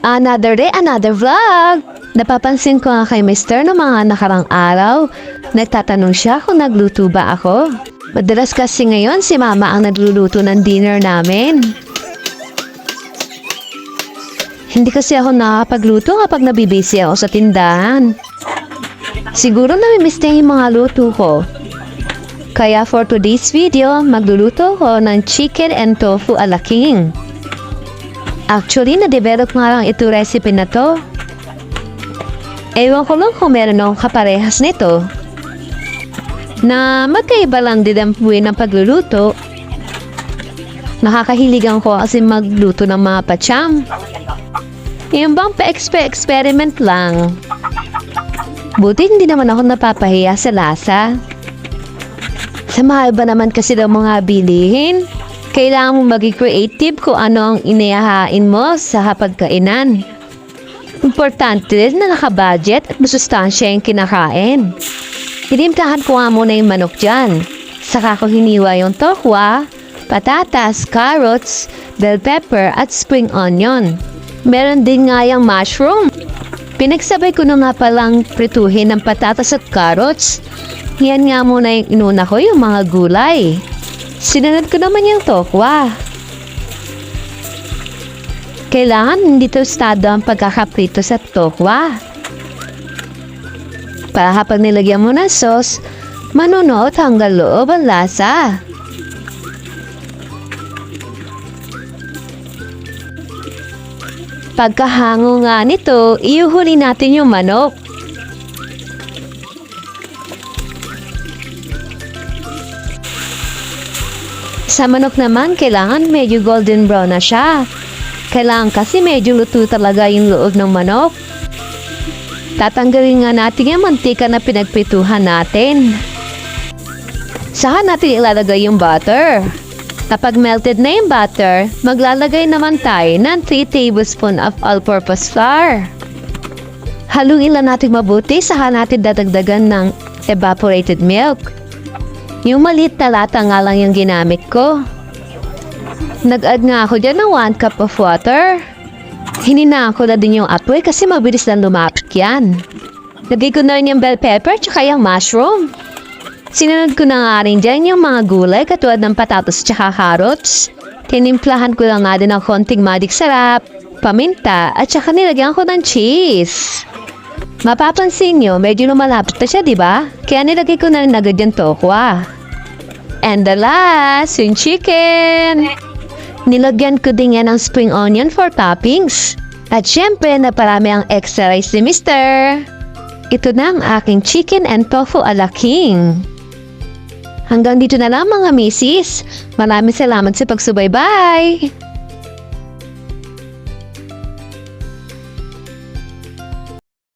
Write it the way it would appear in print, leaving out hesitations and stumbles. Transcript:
Another day, another vlog! Napapansin ko nga kay Mr. no mga nakarang araw. Nagtatanong siya kung nagluto ba ako. Madalas kasi ngayon si Mama ang nagluluto ng dinner namin. Hindi kasi ako nakakapagluto kapag nabibisi ako sa tindahan. Siguro namimiss niya yung mga luto ko. Kaya for today's video, magluluto ko ng chicken and tofu ala king. Actually, na-develop nga lang ito recipe na to. Ewan ko lang kung meron akong kaparehas nito. Na magkaiba lang din ang buhay ng pagluluto. Nakakahiligan ko kasi magluto ng mga pacham. Yung bang pa-experiment lang. Buti hindi naman ako napapahiya sa lasa. Sa mahal ba naman kasi daw mga bilihin? Kailangan mo maging creative kung ano ang inihahain mo sa hapagkainan. Importante rin na nakabudget at masustansya yung kinakain. Tinimplahan ko nga muna yung manok dyan. Saka ko hiniwa yung tokwa, patatas, carrots, bell pepper at spring onion. Meron din nga yung mushroom. Pinagsabay ko na nga palang prituhin ng patatas at carrots. Yan nga muna yung inuna ko yung mga gulay. Sinunod ko naman yung tokwa. Kailangan hindi tostado ang pagkakaprito sa tokwa. Para kapag nilagyan mo ng sauce, manunuot hanggang loob ang lasa. Pagkahango nga nito, iuhuli natin yung manok. Sa manok naman, kailangan medyo golden brown na siya. Kailangan kasi medyo luto talaga yung loob ng manok. Tatanggalin nga natin yung mantika na pinagprituhan natin. Saka natin ilalagay yung butter. Kapag melted na yung butter, maglalagay naman tayo ng 3 tablespoons of all-purpose flour. Haluin lang natin mabuti, saka natin dadagdagan ng evaporated milk. Yung maliit na lata nga lang yung ginamit ko. Nag-add nga ako dyan ng 1 cup of water. Hininaan ko na din yung apoy kasi mabilis lang lumapit yan. Lagay ko na rin yung bell pepper tsaka yung mushroom. Sinunod ko na nga rin dyan yung mga gulay katulad ng patatas tsaka carrots. Tinimplahan ko lang nga din ng konting magic sarap, paminta at tsaka nilagyan ko ng cheese. Mapapansin nyo, medyo lumalapit na siya, diba? Kaya nilagay ko na rin agad yung tokwa. And the last, yung chicken. Nilagyan ko din yan ng spring onion for toppings. At syempre, naparami ang extra rice ni Mr. Ito na ang aking chicken and tofu ala king. Hanggang dito na lang mga misis. Maraming salamat sa pagsubaybay.